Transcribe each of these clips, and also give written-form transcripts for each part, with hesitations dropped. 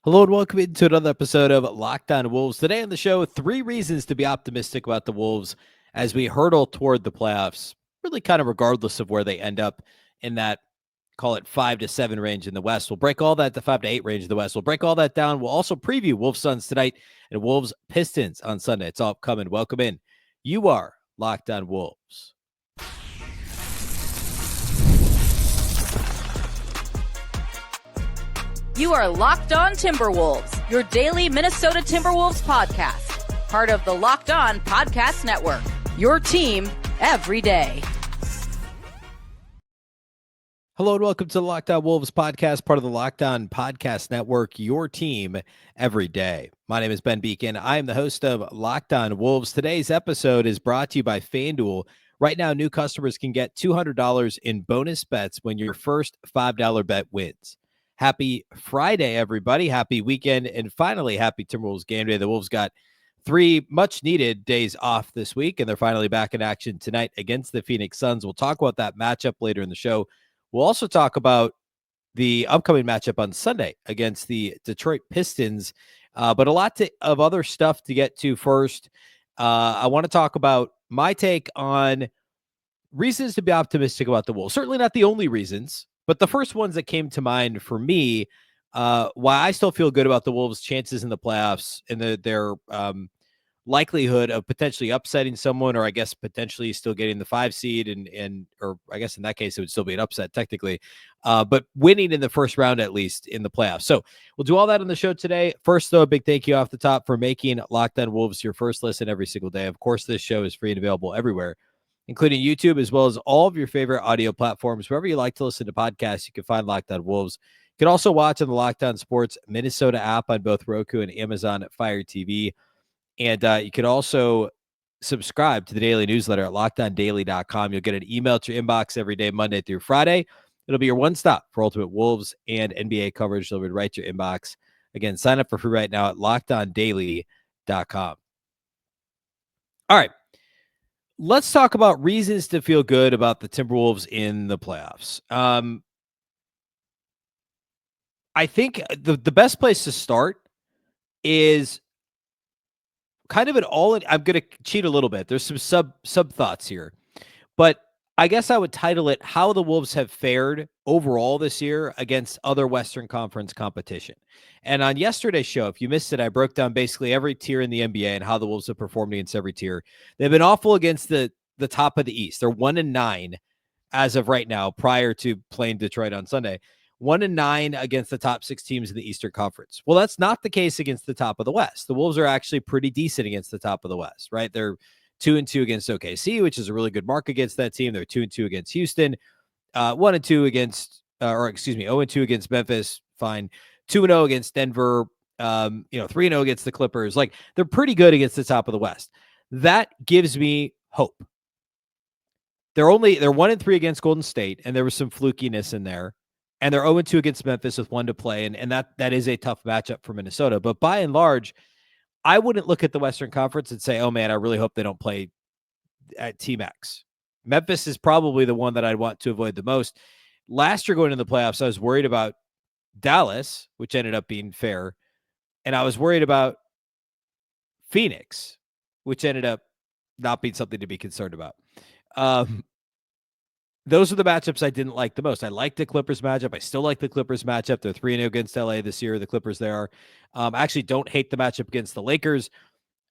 Hello and welcome into another episode of Locked On Wolves. Today on the show, 3 reasons to be optimistic about the Wolves as we hurtle toward the playoffs, really kind of regardless of where they end up in that, call it 5 to 7 range in the West. We'll break all that, the 5 to 8 range in the West. We'll break all that down. We'll also preview Wolves Suns tonight and Wolves Pistons on Sunday. It's all coming. Welcome in. You are Locked On Wolves. You are Locked On Timberwolves, your daily Minnesota Timberwolves podcast. Part of the Locked On Podcast Network, your team every day. Hello and welcome to the Locked On Wolves podcast, part of the Locked On Podcast Network, your team every day. My name is Ben Beecken. I am the host of Locked On Wolves. Today's episode is brought to you by FanDuel. Right now, new customers can get $200 in bonus bets when your first $5 bet wins. Happy Friday, everybody. Happy weekend. And finally, happy Timberwolves game day. The Wolves got 3 much-needed days off this week, and they're finally back in action tonight against the Phoenix Suns. We'll talk about that matchup later in the show. We'll also talk about the upcoming matchup on Sunday against the Detroit Pistons, but a lot of other stuff to get to first. I want to talk about my take on reasons to be optimistic about the Wolves. Certainly not the only reasons, but the first ones that came to mind for me, why I still feel good about the Wolves' chances in the playoffs and their likelihood of potentially upsetting someone, or I guess potentially still getting the 5 seed or I guess in that case it would still be an upset technically, but winning in the first round at least in the playoffs. So we'll do all that on the show today. First, though, a big thank you off the top for making Locked On Wolves your first listen every single day. Of course, this show is free and available everywhere, including YouTube, as well as all of your favorite audio platforms. Wherever you like to listen to podcasts, you can find Locked On Wolves. You can also watch on the Locked On Sports Minnesota app on both Roku and Amazon Fire TV. And you can also subscribe to the daily newsletter at lockedondaily.com. You'll get an email to your inbox every day, Monday through Friday. It'll be your one stop for Ultimate Wolves and NBA coverage delivered right to your inbox. Again, sign up for free right now at lockedondaily.com. All right. Let's talk about reasons to feel good about the Timberwolves in the playoffs. I think the best place to start is kind of I'm going to cheat a little bit. There's some sub thoughts here, but I guess I would title it how the Wolves have fared overall this year against other Western Conference competition. And on yesterday's show, if you missed it, I broke down basically every tier in the NBA and how the Wolves have performed against every tier. They've been awful against the top of the East. They're 1-9 as of right now, prior to playing Detroit on Sunday. 1-9 against the top 6 teams in the Eastern Conference. Well, that's not the case against the top of the West. The Wolves are actually pretty decent against the top of the West, right? They're 2-2 against OKC, which is a really good mark against that team. They're 2-2 against Houston, 1-2 against, 0-2 against Memphis. Fine. 2-0 against Denver, 3-0 against the Clippers. Like, they're pretty good against the top of the West. That gives me hope. They're 1-3 against Golden State, and there was some flukiness in there. And they're 0-2 against Memphis with 1 to play. And that is a tough matchup for Minnesota. But by and large, I wouldn't look at the Western Conference and say, oh man, I really hope they don't play at Team X. Memphis is probably the one that I'd want to avoid the most. Last year going into the playoffs, I was worried about Dallas, which ended up being fair. And I was worried about Phoenix, which ended up not being something to be concerned about. Those are the matchups I didn't like the most. I liked the Clippers matchup. I still like the Clippers matchup. They're 3-0 against LA this year. The Clippers there. I actually don't hate the matchup against the Lakers.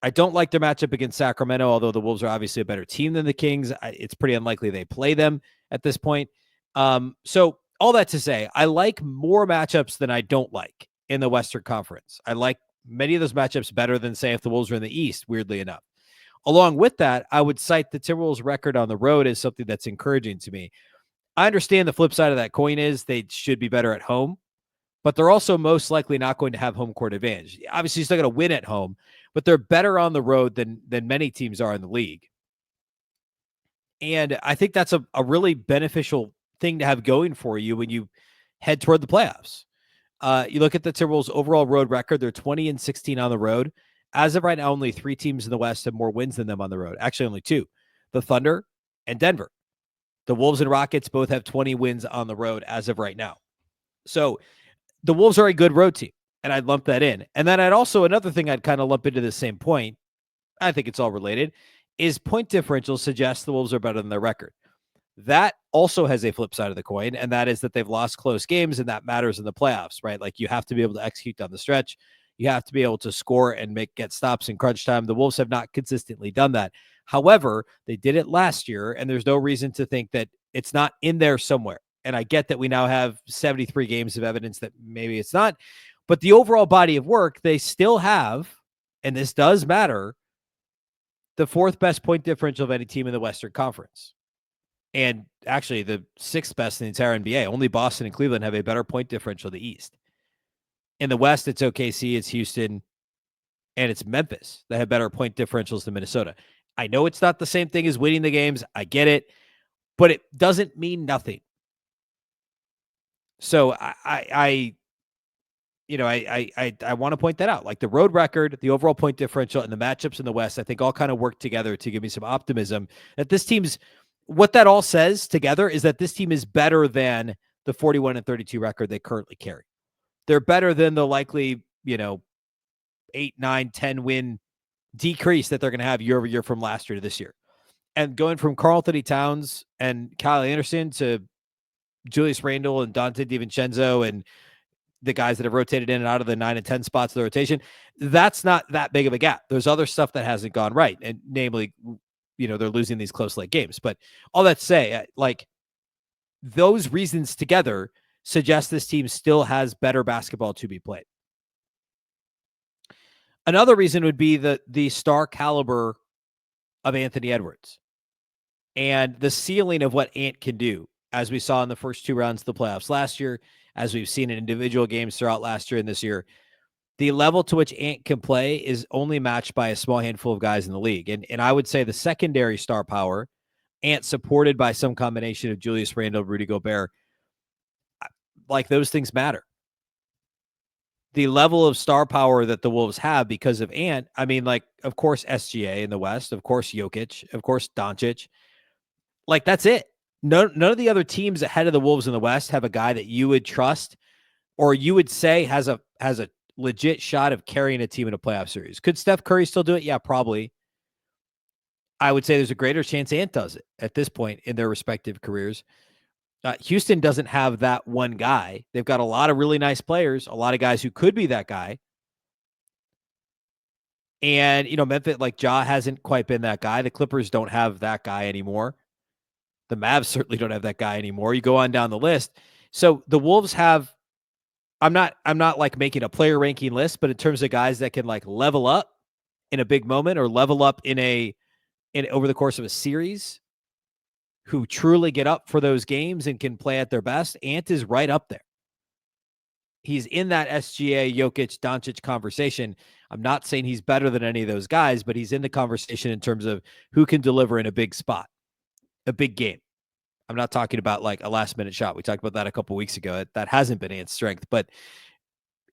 I don't like their matchup against Sacramento, although the Wolves are obviously a better team than the Kings. It's pretty unlikely they play them at this point. So all that to say, I like more matchups than I don't like in the Western Conference. I like many of those matchups better than, say, if the Wolves are in the East, weirdly enough. Along with that, I would cite the Timberwolves' record on the road as something that's encouraging to me. I understand the flip side of that coin is they should be better at home, but they're also most likely not going to have home court advantage. Obviously, you're still going to win at home, but they're better on the road than many teams are in the league. And I think that's a really beneficial thing to have going for you when you head toward the playoffs. You look at the Timberwolves' overall road record, they're 20-16 on the road. As of right now, only 3 teams in the West have more wins than them on the road. Actually, only 2, the Thunder and Denver. The Wolves and Rockets both have 20 wins on the road as of right now. So the Wolves are a good road team. And I'd lump that in. And then another thing I'd kind of lump into the same point, I think it's all related, is point differential suggests the Wolves are better than their record. That also has a flip side of the coin, and that is that they've lost close games, and that matters in the playoffs, right? Like, you have to be able to execute down the stretch. You have to be able to score and get stops in crunch time. The Wolves have not consistently done that. However, they did it last year, and there's no reason to think that it's not in there somewhere. And I get that we now have 73 games of evidence that maybe it's not, but the overall body of work, they still have, and this does matter, the fourth best point differential of any team in the Western Conference. And actually the sixth best in the entire NBA. Only Boston and Cleveland have a better point differential in the East. In the West, it's OKC, it's Houston, and it's Memphis that have better point differentials than Minnesota. I know it's not the same thing as winning the games. I get it, but it doesn't mean nothing. So I want to point that out. Like, the road record, the overall point differential, and the matchups in the West, I think all kind of work together to give me some optimism that this team's, what that all says together is that this team is better than the 41-32 record they currently carry. They're better than the likely, 8, 9, 10 win decrease that they're going to have year over year from last year to this year. And going from Karl-Anthony Towns and Kyle Anderson to Julius Randle and Dante DiVincenzo and the guys that have rotated in and out of the 9 and 10 spots of the rotation, that's not that big of a gap. There's other stuff that hasn't gone right. And namely, they're losing these close late games. But all that to say, like, those reasons together suggest this team still has better basketball to be played. Another reason would be the star caliber of Anthony Edwards and the ceiling of what Ant can do, as we saw in the first 2 rounds of the playoffs last year, as we've seen in individual games throughout last year and this year. The level to which Ant can play is only matched by a small handful of guys in the league. And I would say the secondary star power, Ant supported by some combination of Julius Randle, Rudy Gobert, like, those things matter. The level of star power that the Wolves have because of Ant, I mean, like, of course, SGA in the West, of course, Jokic, of course, Doncic. Like, that's it. None of the other teams ahead of the Wolves in the West have a guy that you would trust or you would say has a legit shot of carrying a team in a playoff series. Could Steph Curry still do it? Yeah, probably. I would say there's a greater chance Ant does it at this point in their respective careers. Houston doesn't have that one guy. They've got a lot of really nice players, a lot of guys who could be that guy. And, Memphis, like, Ja hasn't quite been that guy. The Clippers don't have that guy anymore. The Mavs certainly don't have that guy anymore. You go on down the list. So the Wolves have, I'm not like making a player ranking list, but in terms of guys that can, like, level up in a big moment or level up in over the course of a series, who truly get up for those games and can play at their best, Ant is right up there. He's in that SGA, Jokic, Doncic conversation. I'm not saying he's better than any of those guys, but he's in the conversation in terms of who can deliver in a big spot, a big game. I'm not talking about like a last-minute shot. We talked about that a couple weeks ago. That hasn't been Ant's strength. But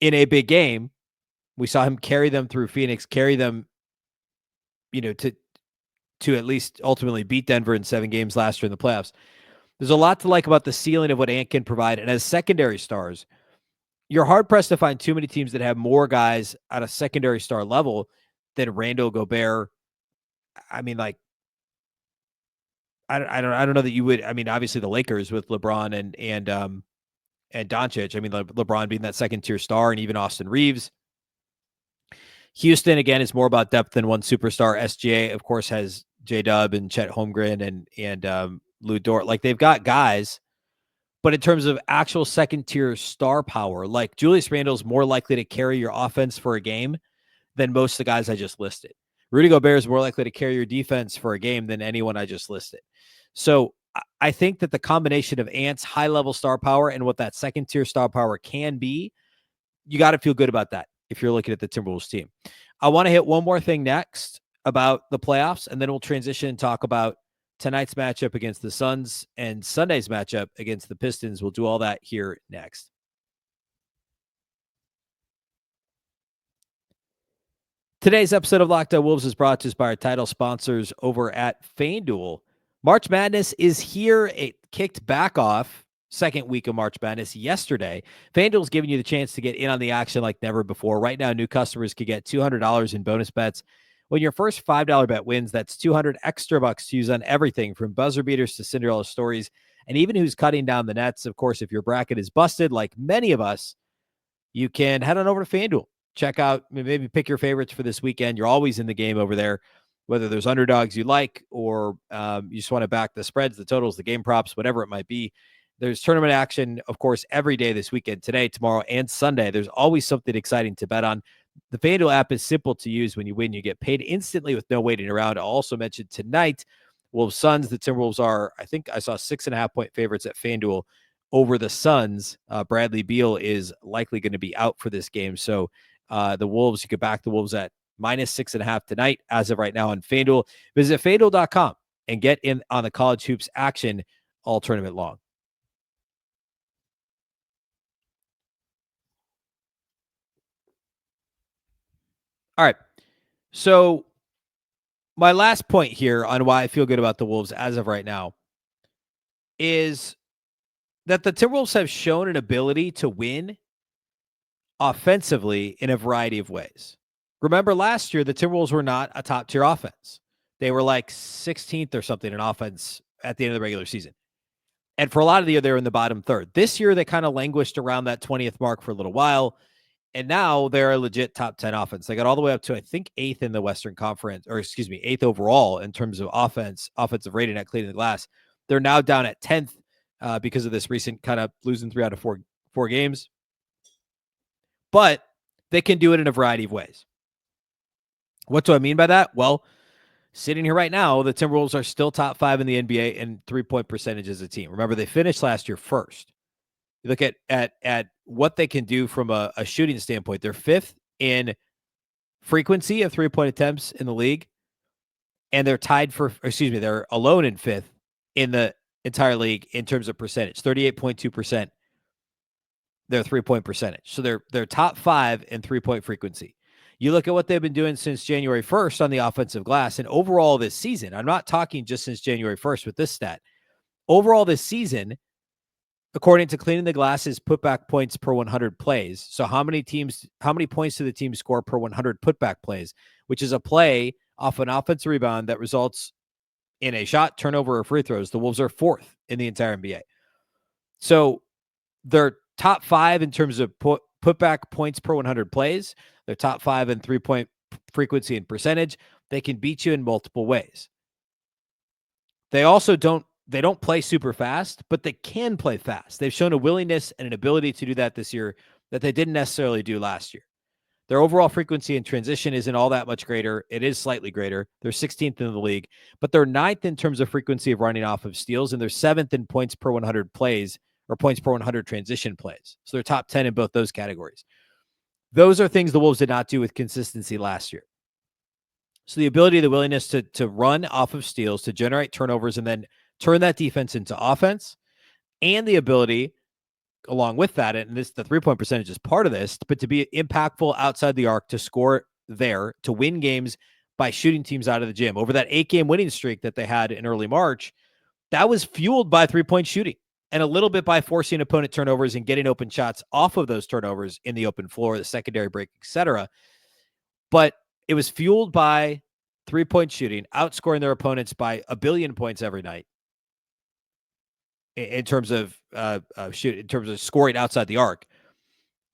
in a big game, we saw him carry them through Phoenix, carry them, to at least ultimately beat Denver in 7 games last year in the playoffs. There's a lot to like about the ceiling of what Ant can provide. And as secondary stars, you're hard-pressed to find too many teams that have more guys at a secondary star level than Randle, Gobert. I mean, like, I don't know that you would. I mean, obviously the Lakers with LeBron and Doncic. I mean, LeBron being that second-tier star, and even Austin Reeves. Houston, again, is more about depth than one superstar. SGA, of course, has J-Dub and Chet Holmgren and Lou Dort. Like, they've got guys, but in terms of actual second-tier star power, like, Julius Randle's more likely to carry your offense for a game than most of the guys I just listed. Rudy Gobert is more likely to carry your defense for a game than anyone I just listed. So I think that the combination of Ant's high-level star power and what that second-tier star power can be, you got to feel good about that if you're looking at the Timberwolves team. I want to hit one more thing next about the playoffs, and then we'll transition and talk about tonight's matchup against the Suns and Sunday's matchup against the Pistons. We'll do all that here next. Today's episode of Locked On Wolves is brought to us by our title sponsors over at FanDuel. March Madness is here. It kicked back off second week of March Madness yesterday. FanDuel's giving you the chance to get in on the action like never before. Right now, new customers could get $200 in bonus bets. When your first $5 bet wins, that's 200 extra bucks to use on everything from buzzer beaters to Cinderella stories, and even who's cutting down the nets. Of course, if your bracket is busted, like many of us, you can head on over to FanDuel. Check out, maybe pick your favorites for this weekend. You're always in the game over there, whether there's underdogs you like or you just want to back the spreads, the totals, the game props, whatever it might be. There's tournament action, of course, every day this weekend, today, tomorrow, and Sunday. There's always something exciting to bet on. The FanDuel app is simple to use. When you win, you get paid instantly with no waiting around. I'll also mention tonight, Wolves Suns. The Timberwolves are, I think I saw 6.5-point favorites at FanDuel over the Suns. Bradley Beal is likely going to be out for this game. So the Wolves, you could back the Wolves at -6.5 tonight as of right now on FanDuel. Visit FanDuel.com and get in on the college hoops action all tournament long. All right. So my last point here on why I feel good about the Wolves as of right now is that the Timberwolves have shown an ability to win offensively in a variety of ways. Remember last year, the Timberwolves were not a top-tier offense. They were like 16th or something in offense at the end of the regular season. And for a lot of the year, they were in the bottom third. This year, they kind of languished around that 20th mark for a little while. And now they're a legit top 10 offense. They got all the way up to, I think, 8th in the Western Conference, or 8th overall in terms of offensive rating at cleaning the glass. They're now down at 10th because of this recent kind of losing 3 out of 4 games. But they can do it in a variety of ways. What do I mean by that? Well, sitting here right now, the Timberwolves are still top 5 in the NBA in three-point percentage as a team. Remember, they finished last year first. You look at what they can do from a shooting standpoint. They're 5th in frequency of three-point attempts in the league, and they're they're alone in 5th in the entire league in terms of percentage, 38.2%. Their three-point percentage. So they're top 5 in three-point frequency. You look at what they've been doing since January 1st on the offensive glass, and overall this season, I'm not talking just since January 1st with this stat. Overall this season, according to Cleaning the Glass's putback points per 100 plays. So how many points do the team score per 100 putback plays, which is a play off an offensive rebound that results in a shot, turnover, or free throws. The Wolves are 4th in the entire NBA. So they're top 5 in terms of putback points per 100 plays. They're top 5 in three-point frequency and percentage. They can beat you in multiple ways. They also don't play super fast, but they can play fast. They've shown a willingness and an ability to do that this year that they didn't necessarily do last year. Their overall frequency in transition isn't all that much greater. It is slightly greater. They're 16th in the league, but they're 9th in terms of frequency of running off of steals, and they're 7th in points per 100 plays or points per 100 transition plays. So they're top 10 in both those categories. Those are things the Wolves did not do with consistency last year. So the ability, the willingness to run off of steals, to generate turnovers, and then turn that defense into offense, and the ability, along with that, and the three-point percentage is part of this, but to be impactful outside the arc, to score there, to win games by shooting teams out of the gym. Over that 8-game winning streak that they had in early March, that was fueled by three-point shooting and a little bit by forcing opponent turnovers and getting open shots off of those turnovers in the open floor, the secondary break, etc. But it was fueled by three-point shooting, outscoring their opponents by 1 billion points every night in terms of scoring outside the arc.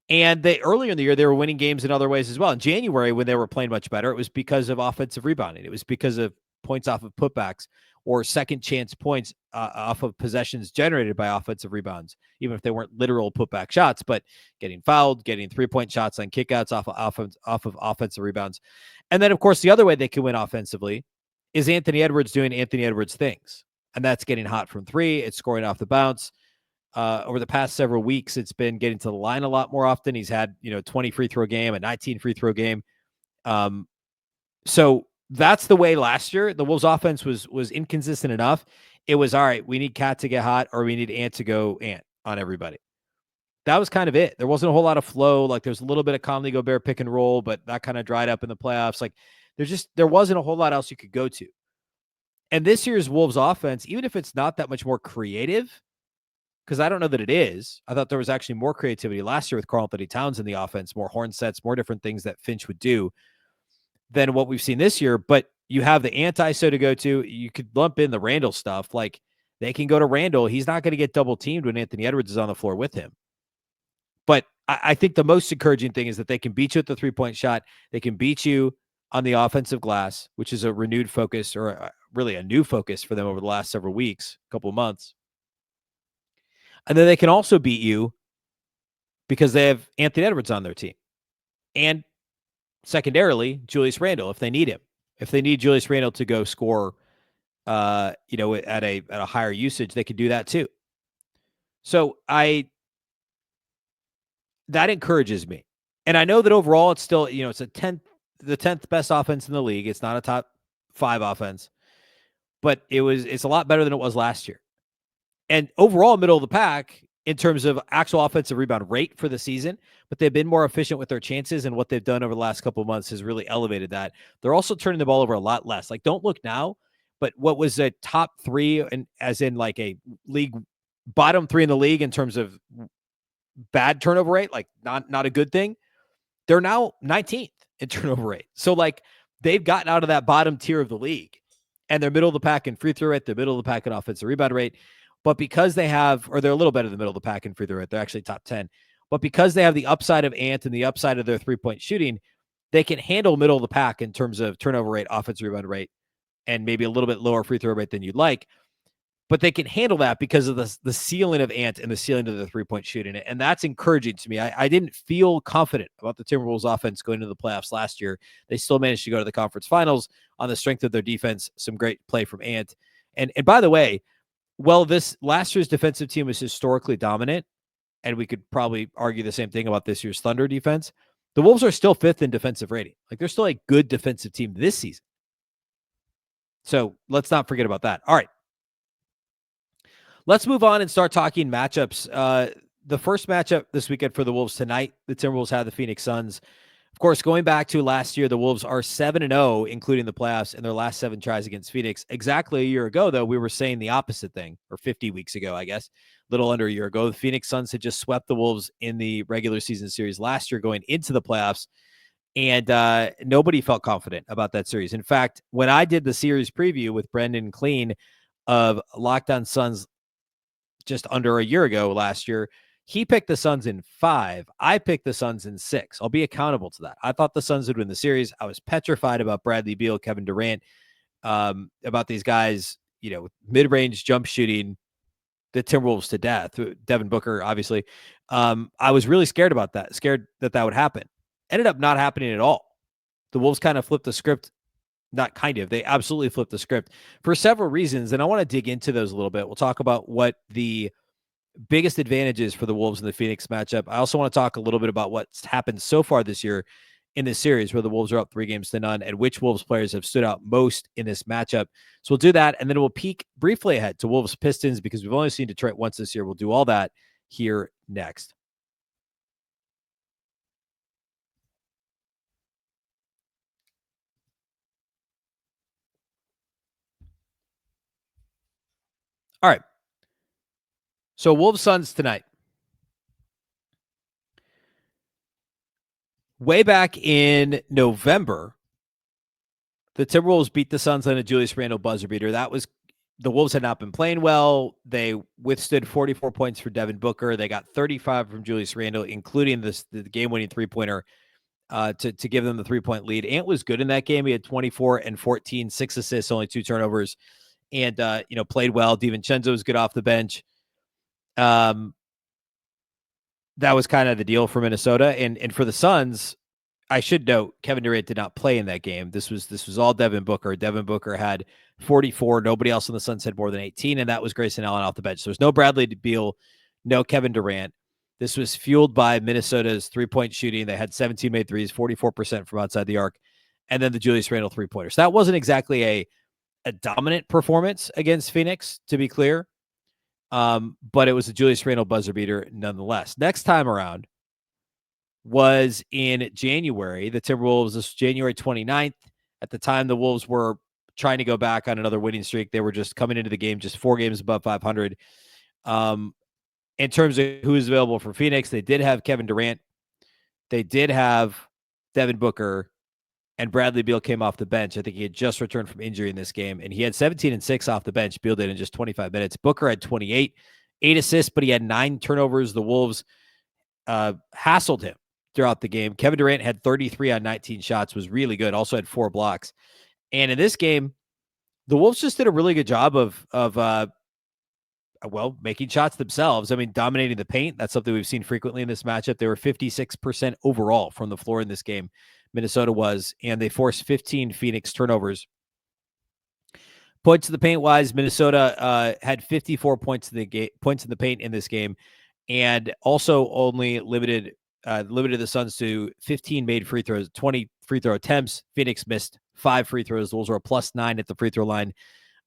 And earlier in the year, they were winning games in other ways as well. In January, when they were playing much better, it was because of offensive rebounding. It was because of points off of putbacks or second chance points off of possessions generated by offensive rebounds, even if they weren't literal putback shots, but getting fouled, getting three-point shots on kickouts off of offensive rebounds. And then, of course, the other way they can win offensively is Anthony Edwards doing Anthony Edwards things. And that's getting hot from 3. It's scoring off the bounce. Over the past several weeks, it's been getting to the line a lot more often. He's had, 20 free throw game, a 19 free throw game. So that's the way last year. The Wolves offense was inconsistent enough. It was, all right, we need Cat to get hot or we need Ant to go Ant on everybody. That was kind of it. There wasn't a whole lot of flow. Like there's a little bit of Conley Gobert pick and roll, but that kind of dried up in the playoffs. Like there wasn't a whole lot else you could go to. And this year's Wolves offense, even if it's not that much more creative, because I don't know that it is. I thought there was actually more creativity last year with Karl-Anthony Towns in the offense, more horn sets, more different things that Finch would do than what we've seen this year. But you have the anti-so to go to. You could lump in the Randle stuff. Like, they can go to Randle. He's not going to get double teamed when Anthony Edwards is on the floor with him. But I think the most encouraging thing is that they can beat you at the three-point shot. They can beat you on the offensive glass, which is a renewed focus, or really a new focus for them over the last several weeks, couple of months. And then they can also beat you because they have Anthony Edwards on their team. And secondarily, Julius Randle, if they need him. If they need Julius Randle to go score, at a higher usage, they could do that too. So that encourages me. And I know that overall it's still, it's the 10th best offense in the league. It's not a top 5 offense, but it's a lot better than it was last year. And overall, middle of the pack in terms of actual offensive rebound rate for the season, but they've been more efficient with their chances, and what they've done over the last couple of months has really elevated that. They're also turning the ball over a lot less. Like, don't look now, but what was a top 3, and as in like a league bottom 3 in the league in terms of bad turnover rate, like not a good thing, they're now 19th in turnover rate. So like, they've gotten out of that bottom tier of the league, and they're middle of the pack in free throw rate, they're middle of the pack in offensive rebound rate. But because they have, or they're a little better than the middle of the pack in free throw rate, they're actually top 10. But because they have the upside of Ant and the upside of their three-point shooting, they can handle middle of the pack in terms of turnover rate, offensive rebound rate, and maybe a little bit lower free throw rate than you'd like. But they can handle that because of the ceiling of Ant and the ceiling of the three-point shooting. And that's encouraging to me. I didn't feel confident about the Timberwolves offense going into the playoffs last year. They still managed to go to the conference finals on the strength of their defense, some great play from Ant. And by the way, this last year's defensive team was historically dominant, and we could probably argue the same thing about this year's Thunder defense. The Wolves are still 5th in defensive rating. Like, they're still a good defensive team this season. So let's not forget about that. All right. Let's move on and start talking matchups. The first matchup this weekend for the Wolves tonight, the Timberwolves have the Phoenix Suns. Of course, going back to last year, the Wolves are 7-0, including the playoffs, in their last 7 tries against Phoenix. Exactly a year ago, though, we were saying the opposite thing, or 50 weeks ago, I guess, a little under a year ago. The Phoenix Suns had just swept the Wolves in the regular season series last year going into the playoffs, and nobody felt confident about that series. In fact, when I did the series preview with Brendan Clean of Locked On Suns just under a year ago last year, he picked the Suns in 5. I picked the Suns in 6. I'll be accountable to that. I thought the Suns would win the series. I was petrified about Bradley Beal, Kevin Durant, about these guys, mid-range jump shooting the Timberwolves to death. Devin Booker, obviously. I was really scared about that, scared that would happen. Ended up not happening at all. The Wolves kind of flipped the script. Not kind of. They absolutely flipped the script for several reasons, and I want to dig into those a little bit. We'll talk about what the biggest advantages for the Wolves in the Phoenix matchup. I also want to talk a little bit about what's happened so far this year in this series where the Wolves are up 3-0 and which Wolves players have stood out most in this matchup. So we'll do that, and then we'll peek briefly ahead to Wolves Pistons because we've only seen Detroit once this year. We'll do all that here next. All right. So Wolves Suns tonight. Way back in November, the Timberwolves beat the Suns on a Julius Randle buzzer beater. The Wolves had not been playing well. They withstood 44 points for Devin Booker. They got 35 from Julius Randle, including the game-winning three-pointer to give them the 3-point lead. Ant was good in that game. He had 24 and 14, 6 assists, only 2 turnovers, and played well. DiVincenzo was good off the bench. That was kind of the deal for Minnesota. And for the Suns, I should note, Kevin Durant did not play in that game. This was all Devin Booker. Devin Booker had 44. Nobody else on the Suns had more than 18, and that was Grayson Allen off the bench. So there's no Bradley Beal, no Kevin Durant. This was fueled by Minnesota's three-point shooting. They had 17 made threes, 44% from outside the arc, and then the Julius Randle three-pointer. So that wasn't exactly a dominant performance against Phoenix, to be clear. But it was a Julius Randle buzzer beater nonetheless. Next time around was in January. The Timberwolves, this was January 29th. At the time, the Wolves were trying to go back on another winning streak. They were just coming into the game just 4 games above 500. in terms of who is available for Phoenix, they did have Kevin Durant. They did have Devin Booker, and Bradley Beal came off the bench. I think he had just returned from injury in this game, and he had 17 and 6 off the bench. Beal did in just 25 minutes. Booker had 28, 8 assists, but he had 9 turnovers. The Wolves hassled him throughout the game. Kevin Durant had 33 on 19 shots, was really good. Also had 4 blocks. And in this game, the Wolves just did a really good job of making shots themselves. I mean, dominating the paint. That's something we've seen frequently in this matchup. They were 56% overall from the floor in this game. Minnesota was, and they forced 15 Phoenix turnovers. Points to the paint wise, Minnesota had 54 points in the paint in this game, and also only limited the Suns to 15 made free throws, 20 free throw attempts. Phoenix missed 5 free throws. Those were a +9 at the free throw line.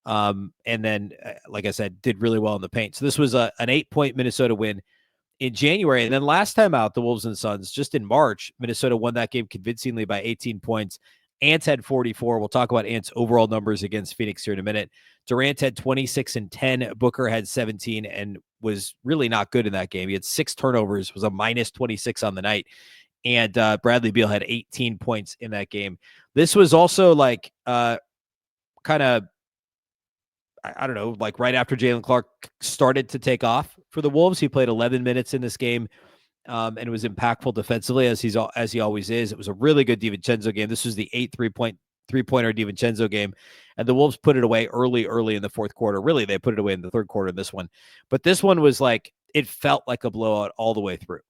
And then, like I said, did really well in the paint. So this was an 8-point Minnesota win in January. And then last time out, the Wolves and Suns, just in March, Minnesota won that game convincingly by 18 points. Ants had 44. We'll talk about Ants' overall numbers against Phoenix here in a minute. Durant had 26 and 10. Booker had 17 and was really not good in that game. He had 6 turnovers, was a -26 on the night. And Bradley Beal had 18 points in that game. This was also like kind of, I don't know, like right after Jaylen Clark started to take off for the Wolves. He played 11 minutes in this game and was impactful defensively as he always is. It was a really good DiVincenzo game. This was the 8 three-pointer DiVincenzo game, and the Wolves put it away early in the fourth quarter. Really, they put it away in the third quarter in this one. But this one was like, it felt like a blowout all the way through.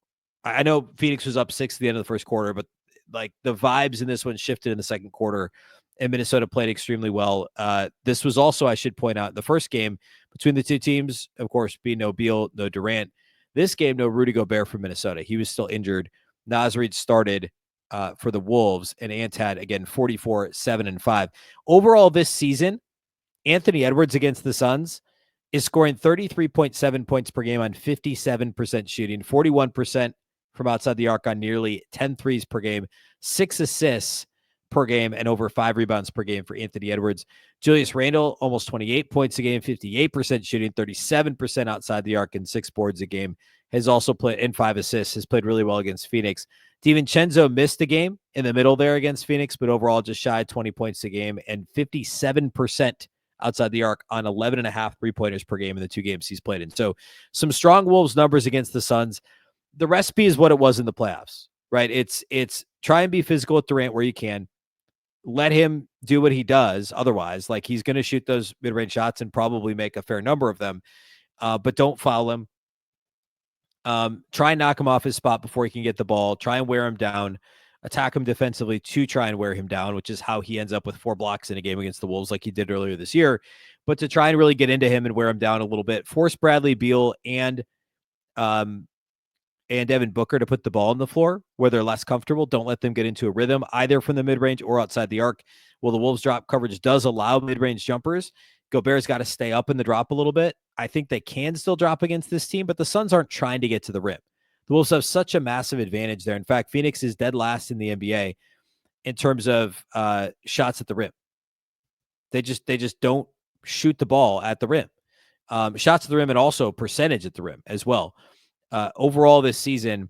I know Phoenix was up 6 at the end of the first quarter, but like the vibes in this one shifted in the second quarter, and Minnesota played extremely well. This was also, I should point out, the first game between the two teams, of course, being no Beal, no Durant. This game, no Rudy Gobert for Minnesota. He was still injured. Reid started for the Wolves, and Ant had, again, 44, 7, and 5. Overall this season, Anthony Edwards against the Suns is scoring 33.7 points per game on 57% shooting, 41% from outside the arc on nearly 10 threes per game, 6 assists per game, and over 5 rebounds per game for Anthony Edwards. Julius Randle, almost 28 points a game, 58% shooting, 37% outside the arc, and 6 boards a game. Has also played in 5 assists, has played really well against Phoenix. DiVincenzo missed a game in the middle there against Phoenix, but overall just shy of 20 points a game and 57% outside the arc on 11.5 3-pointers per game in the 2 games he's played in. So some strong Wolves numbers against the Suns. The recipe is what it was in the playoffs, right? It's try and be physical with Durant where you can. Let him do what he does. Otherwise, like, he's going to shoot those mid-range shots and probably make a fair number of them, but don't foul him. Try and knock him off his spot before he can get the ball. Try and wear him down. Attack him defensively to try and wear him down, which is how he ends up with 4 blocks in a game against the Wolves like he did earlier this year. But to try and really get into him and wear him down a little bit, force Bradley Beal and Devin Booker to put the ball on the floor where they're less comfortable. Don't let them get into a rhythm either from the mid-range or outside the arc. Well, the Wolves drop coverage does allow mid-range jumpers. Gobert's got to stay up in the drop a little bit. I think they can still drop against this team, but the Suns aren't trying to get to the rim. The Wolves have such a massive advantage there. In fact, Phoenix is dead last in the NBA in terms of shots at the rim. They just don't shoot the ball at the rim. Shots at the rim and also percentage at the rim as well. Overall this season,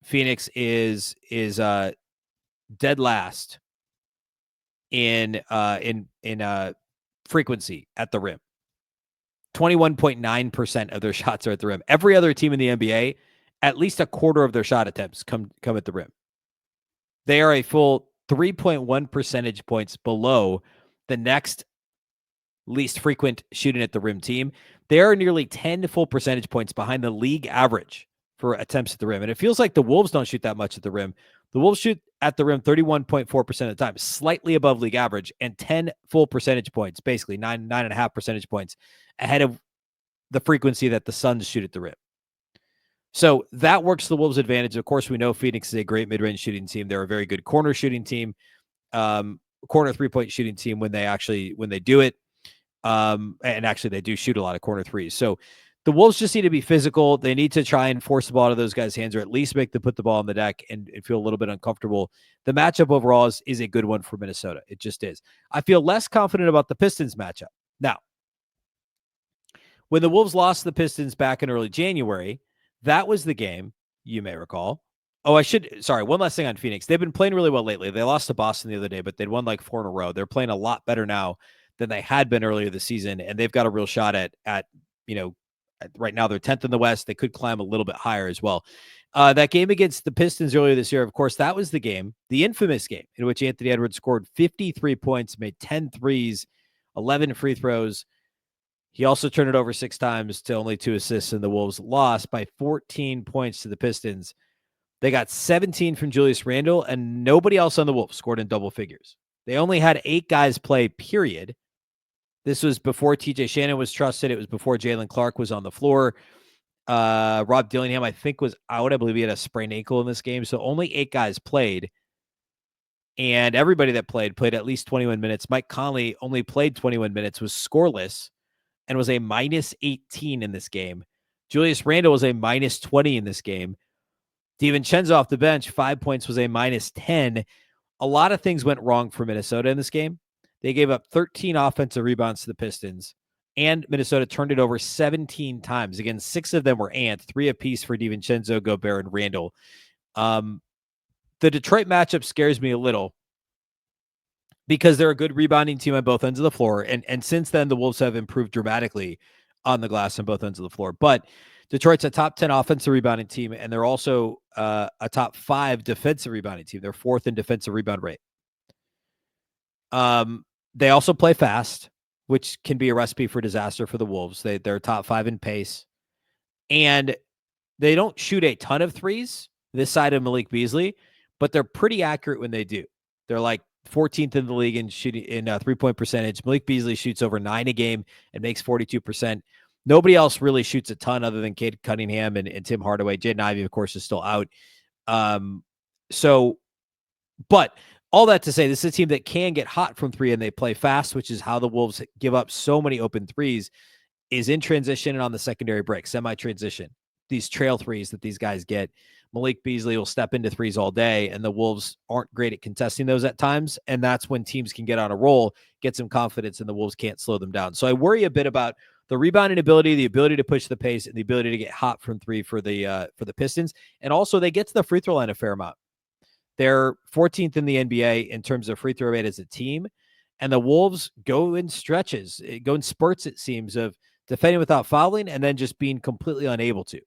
Phoenix is dead last in frequency at the rim. 21.9% of their shots are at the rim. Every other team in the NBA, at least a quarter of their shot attempts come at the rim. They are a full 3.1 percentage points below the next least frequent shooting at the rim team. They are nearly 10 full percentage points behind the league average for attempts at the rim. And it feels like the Wolves don't shoot that much at the rim. The Wolves shoot at the rim 31.4% of the time, slightly above league average, and 10 full percentage points, basically 9.5 percentage points ahead of the frequency that the Suns shoot at the rim. So that works to the Wolves' advantage. Of course, we know Phoenix is a great mid-range shooting team. They're a very good corner shooting team, corner 3-point shooting team when they do it. And actually they do shoot a lot of corner threes. So the Wolves just need to be physical. They need to try and force the ball out of those guys' hands, or at least make them put the ball on the deck and feel a little bit uncomfortable. The matchup overall is a good one for Minnesota. It just is. I feel less confident about the Pistons matchup. Now, When the Wolves lost the Pistons back in early January, that was the game, you may recall. Oh, one last thing on Phoenix. They've been playing really well lately. They lost to Boston the other day, but they'd won like 4 in a row. They're playing a lot better now than they had been earlier this season, and they've got a real shot at right now they're 10th in the West. They could climb a little bit higher as well. That game against the Pistons earlier this year, of course, that was the game, the infamous game, in which Anthony Edwards scored 53 points, made 10 threes, 11 free throws. He also turned it over 6 times to only 2 assists, and the Wolves lost by 14 points to the Pistons. They got 17 from Julius Randle, and nobody else on the Wolves scored in double figures. They only had 8 guys play, period. This was before TJ Shannon was trusted. It was before Jalen Clark was on the floor. Rob Dillingham, I think, was out. I believe he had a sprained ankle in this game. So only 8 guys played. And everybody that played at least 21 minutes. Mike Conley only played 21 minutes, was scoreless, and was a minus 18 in this game. Julius Randle was a minus 20 in this game. DiVincenzo off the bench, 5 points, was a minus 10. A lot of things went wrong for Minnesota in this game. They gave up 13 offensive rebounds to the Pistons, and Minnesota turned it over 17 times. Again, 6 of them were Ant, 3 apiece for DiVincenzo, Gobert, and Randle. The Detroit matchup scares me a little because they're a good rebounding team on both ends of the floor, and since then, the Wolves have improved dramatically on the glass on both ends of the floor. But Detroit's a top 10 offensive rebounding team, and they're also a top 5 defensive rebounding team. They're 4th in defensive rebound rate. They also play fast, which can be a recipe for disaster for the Wolves. They're top 5 in pace, and they don't shoot a ton of threes this side of Malik Beasley, but they're pretty accurate when they do. They're like 14th in the league in shooting in 3-point percentage. Malik Beasley shoots over 9 a game and makes 42%. Nobody else really shoots a ton other than Cade Cunningham and Tim Hardaway. Jaden Ivey, of course, is still out. But all that to say, this is a team that can get hot from 3 and they play fast, which is how the Wolves give up so many open threes, is in transition and on the secondary break, semi-transition. These trail threes that these guys get. Malik Beasley will step into threes all day, and the Wolves aren't great at contesting those at times, and that's when teams can get on a roll, get some confidence, and the Wolves can't slow them down. So I worry a bit about the rebounding ability, the ability to push the pace, and the ability to get hot from 3 for the Pistons. And also, they get to the free throw line a fair amount. They're 14th in the NBA in terms of free throw rate as a team, and the Wolves go in stretches, go in spurts, it seems, of defending without fouling and then just being completely unable to.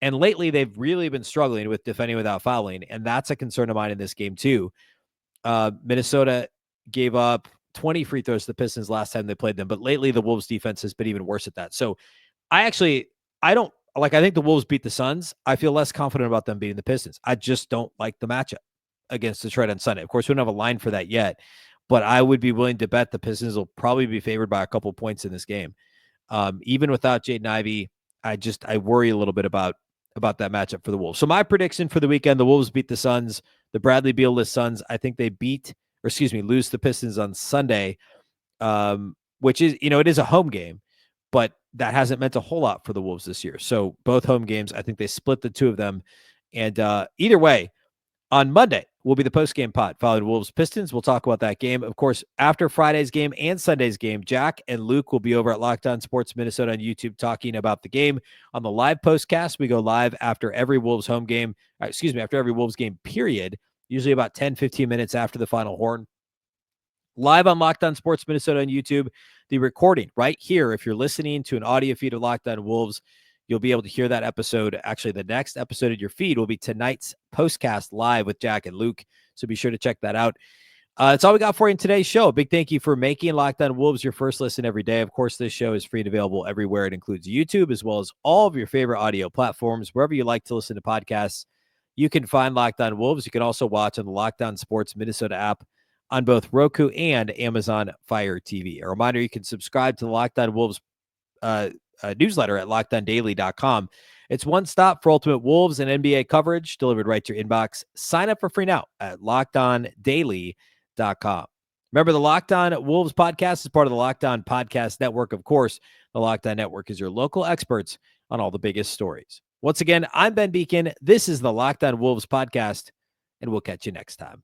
And lately, they've really been struggling with defending without fouling, and that's a concern of mine in this game, too. Minnesota gave up 20 free throws to the Pistons last time they played them, but lately, the Wolves' defense has been even worse at that. So, I think the Wolves beat the Suns. I feel less confident about them beating the Pistons. I just don't like the matchup against Detroit on Sunday. Of course, we don't have a line for that yet, but I would be willing to bet the Pistons will probably be favored by a couple points in this game. Even without Jaden Ivey, I worry a little bit about that matchup for the Wolves. So my prediction for the weekend, the Wolves beat the Suns, the Bradley Beal-less Suns. I think they lose the Pistons on Sunday, which is, it is a home game, but that hasn't meant a whole lot for the Wolves this year. So both home games, I think they split the 2 of them. And either way, on Monday will be the post-game pod following Wolves Pistons. We'll talk about that game. Of course, after Friday's game and Sunday's game, Jack and Luke will be over at Locked On Sports Minnesota on YouTube talking about the game. On the live postcast, we go live after every Wolves home game, after every Wolves game, period, usually about 10, 15 minutes after the final horn. Live on Locked On Sports Minnesota on YouTube. The recording right here, if you're listening to an audio feed of Locked On Wolves, you'll be able to hear that episode. Actually, the next episode of your feed will be tonight's postcast live with Jack and Luke. So be sure to check that out. That's all we got for you in today's show. A big thank you for making Locked On Wolves your first listen every day. Of course, this show is free and available everywhere. It includes YouTube as well as all of your favorite audio platforms. Wherever you like to listen to podcasts, you can find Locked On Wolves. You can also watch on the Locked On Sports Minnesota app on both Roku and Amazon Fire TV. A reminder, you can subscribe to the Locked On Wolves newsletter at LockedOnDaily.com. It's one stop for ultimate Wolves and NBA coverage delivered right to your inbox. Sign up for free now at LockedOnDaily.com. Remember, the Locked On Wolves podcast is part of the Locked On Podcast Network. Of course, the Locked On Network is your local experts on all the biggest stories. Once again, I'm Ben Beecken. This is the Locked On Wolves podcast, and we'll catch you next time.